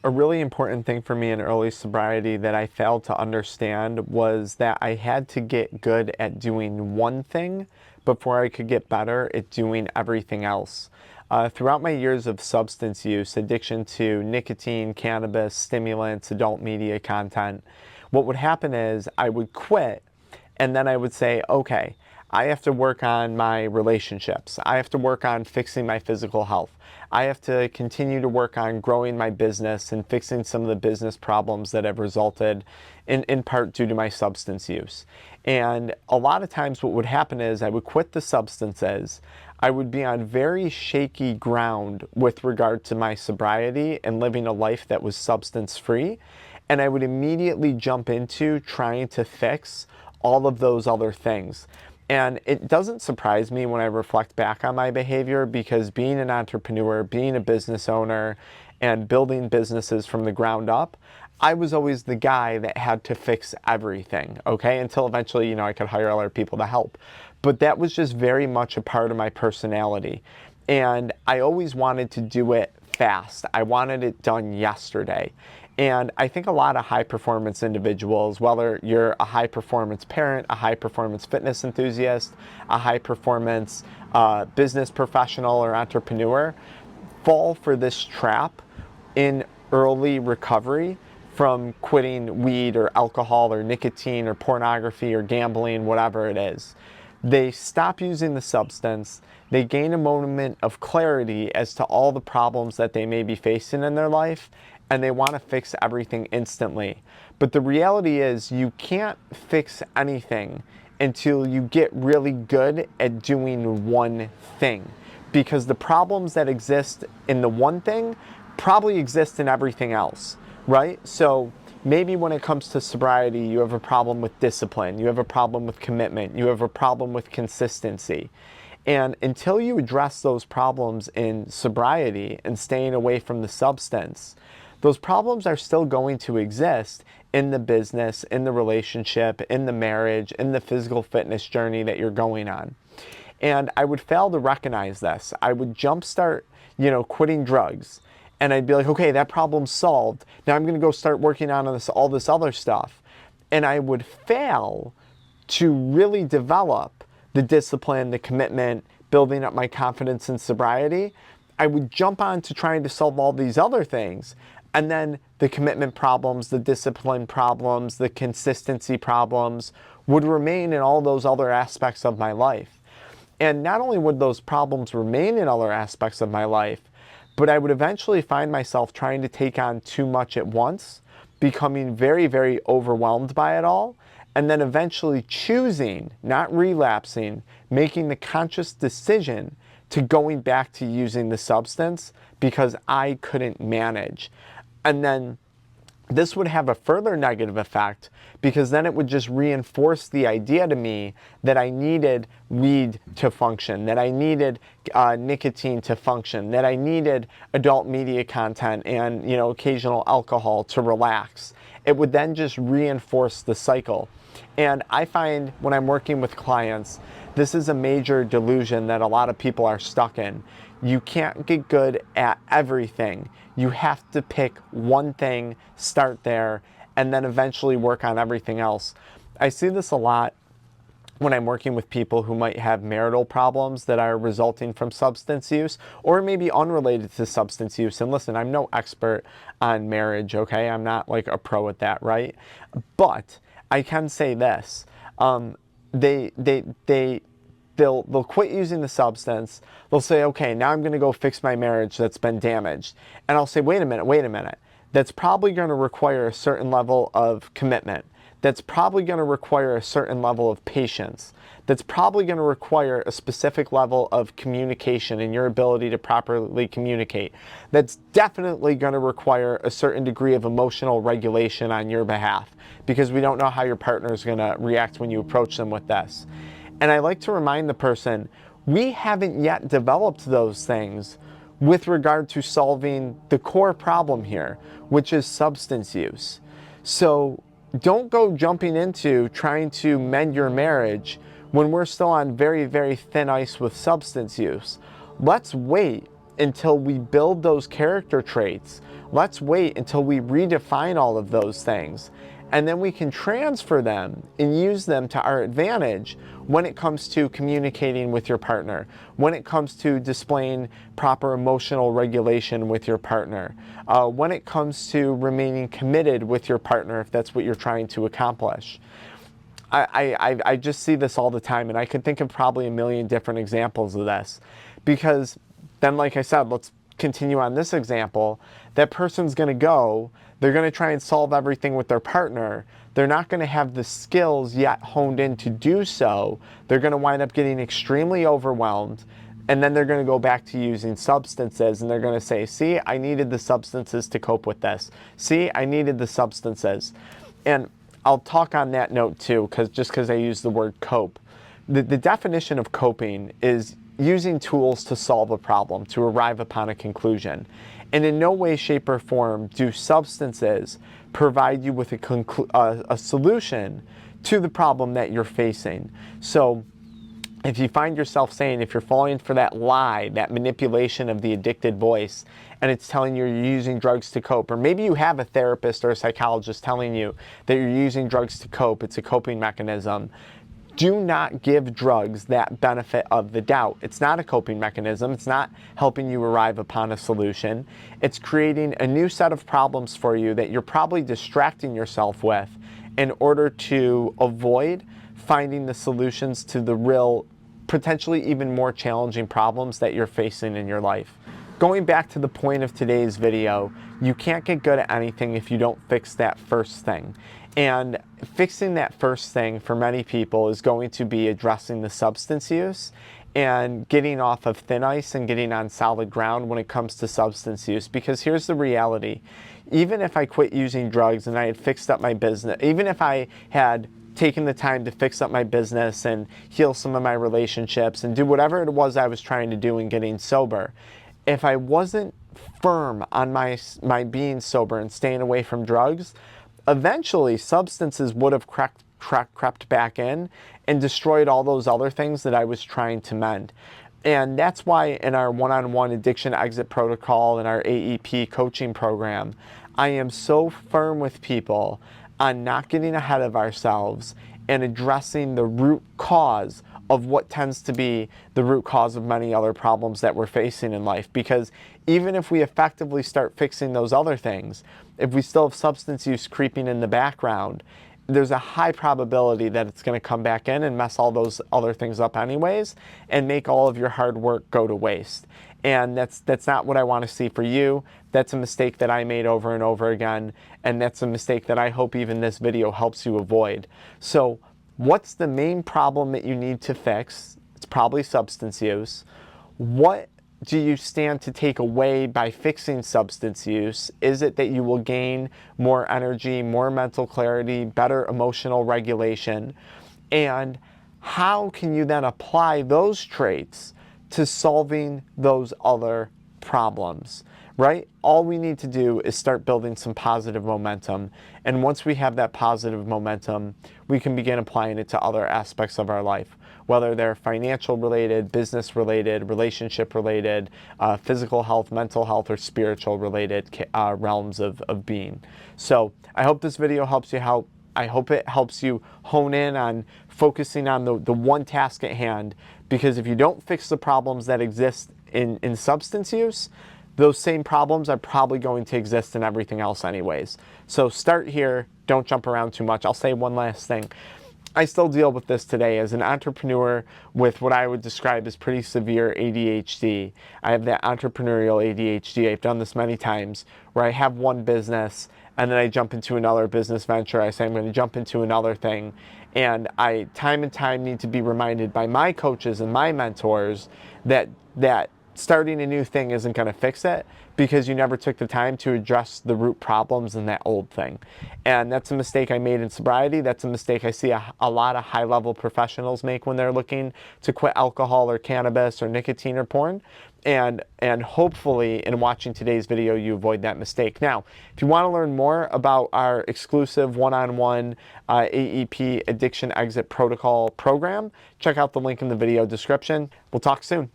a really important thing for me in early sobriety that I failed to understand was that I had to get good at doing one thing before I could get better at doing everything else. Throughout my years of substance use, addiction to nicotine, cannabis, stimulants, adult media content, what would happen is I would quit and then I would say, okay, I have to work on my relationships. I have to work on fixing my physical health. I have to continue to work on growing my business and fixing some of the business problems that have resulted in part due to my substance use. And a lot of times what would happen is I would quit the substances. I would be on very shaky ground with regard to my sobriety and living a life that was substance free. And I would immediately jump into trying to fix all of those other things. And it doesn't surprise me when I reflect back on my behavior, because being an entrepreneur, being a business owner, and building businesses from the ground up, I was always the guy that had to fix everything, okay? Until eventually, I could hire other people to help. But that was just very much a part of my personality. And I always wanted to do it fast. I wanted it done yesterday. And I think a lot of high performance individuals, whether you're a high performance parent, a high performance fitness enthusiast, a high performance business professional or entrepreneur, fall for this trap in early recovery from quitting weed or alcohol or nicotine or pornography or gambling, whatever it is. They stop using the substance. They gain a moment of clarity as to all the problems that they may be facing in their life, and they want to fix everything instantly. But the reality is you can't fix anything until you get really good at doing one thing, because the problems that exist in the one thing probably exist in everything else, right? So maybe when it comes to sobriety, you have a problem with discipline, you have a problem with commitment, you have a problem with consistency. And until you address those problems in sobriety and staying away from the substance, those problems are still going to exist in the business, in the relationship, in the marriage, in the physical fitness journey that you're going on. And I would fail to recognize this. I would jumpstart, quitting drugs. And I'd be like, okay, that problem's solved. Now I'm going to go start working on all this other stuff. And I would fail to really develop the discipline, the commitment, building up my confidence in sobriety. I would jump on to trying to solve all these other things. And then the commitment problems, the discipline problems, the consistency problems would remain in all those other aspects of my life. And not only would those problems remain in other aspects of my life, but I would eventually find myself trying to take on too much at once, becoming very, very overwhelmed by it all, and then eventually choosing, not relapsing, making the conscious decision to going back to using the substance because I couldn't manage. And then this would have a further negative effect, because then it would just reinforce the idea to me that I needed weed to function, that I needed nicotine to function, that I needed adult media content and occasional alcohol to relax. It would then just reinforce the cycle. And I find when I'm working with clients, this is a major delusion that a lot of people are stuck in. You can't get good at everything. You have to pick one thing, start there, and then eventually work on everything else. I see this a lot when I'm working with people who might have marital problems that are resulting from substance use, or maybe unrelated to substance use. And listen, I'm no expert on marriage, okay? I'm not like a pro at that, right? But I can say this. They'll quit using the substance. They'll say, okay, now I'm going to go fix my marriage that's been damaged. And I'll say, wait a minute. That's probably going to require a certain level of commitment. That's probably going to require a certain level of patience. That's probably going to require a specific level of communication and your ability to properly communicate. That's definitely going to require a certain degree of emotional regulation on your behalf, because we don't know how your partner is going to react when you approach them with this. And I like to remind the person, we haven't yet developed those things with regard to solving the core problem here, which is substance use. So don't go jumping into trying to mend your marriage when we're still on very, very thin ice with substance use. Let's wait until we build those character traits. Let's wait until we redefine all of those things. And then we can transfer them and use them to our advantage when it comes to communicating with your partner, when it comes to displaying proper emotional regulation with your partner, when it comes to remaining committed with your partner if that's what you're trying to accomplish. I just see this all the time, and I could think of probably a million different examples of this. Because then, like I said, let's continue on this example. That person's going to go, they're going to try and solve everything with their partner. They're not going to have the skills yet honed in to do so. They're going to wind up getting extremely overwhelmed. And then they're going to go back to using substances, and they're going to say, see, I needed the substances to cope with this. See, I needed the substances. And I'll talk on that note too, because I use the word cope. The definition of coping is using tools to solve a problem, to arrive upon a conclusion. And in no way, shape, or form do substances provide you with a solution to the problem that you're facing. So if you find yourself saying, if you're falling for that lie, that manipulation of the addicted voice, and it's telling you you're using drugs to cope, or maybe you have a therapist or a psychologist telling you that you're using drugs to cope, it's a coping mechanism, do not give drugs that benefit of the doubt. It's not a coping mechanism. It's not helping you arrive upon a solution. It's creating a new set of problems for you that you're probably distracting yourself with in order to avoid finding the solutions to the real, potentially even more challenging problems that you're facing in your life. Going back to the point of today's video, you can't get good at anything if you don't fix that first thing. And fixing that first thing for many people is going to be addressing the substance use and getting off of thin ice and getting on solid ground when it comes to substance use. Because here's the reality. Even if I quit using drugs and I had fixed up my business, even if I had taken the time to fix up my business and heal some of my relationships and do whatever it was I was trying to do in getting sober, if I wasn't firm on my being sober and staying away from drugs, eventually substances would have crept back in and destroyed all those other things that I was trying to mend. And that's why in our one-on-one addiction exit protocol and our AEP coaching program, I am so firm with people on not getting ahead of ourselves and addressing the root cause of what tends to be the root cause of many other problems that we're facing in life. Because even if we effectively start fixing those other things, if we still have substance use creeping in the background, there's a high probability that it's going to come back in and mess all those other things up anyways and make all of your hard work go to waste. And that's not what I want to see for you. That's a mistake that I made over and over again, and that's a mistake that I hope even this video helps you avoid. So what's the main problem that you need to fix? It's probably substance use. What do you stand to take away by fixing substance use? Is it that you will gain more energy, more mental clarity, better emotional regulation? And how can you then apply those traits to solving those other problems, right? All we need to do is start building some positive momentum. And once we have that positive momentum, we can begin applying it to other aspects of our life, whether they're financial related, business related, relationship related, physical health, mental health, or spiritual related realms of being. So I hope this video helps you out. I hope it helps you hone in on focusing on the one task at hand, because if you don't fix the problems that exist in substance use, those same problems are probably going to exist in everything else anyways. So start here, don't jump around too much. I'll say one last thing. I still deal with this today as an entrepreneur with what I would describe as pretty severe ADHD. I have that entrepreneurial ADHD. I've done this many times where I have one business and then I jump into another business venture. I say I'm going to jump into another thing. And I, time and time, need to be reminded by my coaches and my mentors that starting a new thing isn't going to fix it, because you never took the time to address the root problems in that old thing. And that's a mistake I made in sobriety. That's a mistake I see a lot of high-level professionals make when they're looking to quit alcohol or cannabis or nicotine or porn. And hopefully in watching today's video, you avoid that mistake. Now, if you want to learn more about our exclusive one-on-one AEP Addiction Exit Protocol program, check out the link in the video description. We'll talk soon.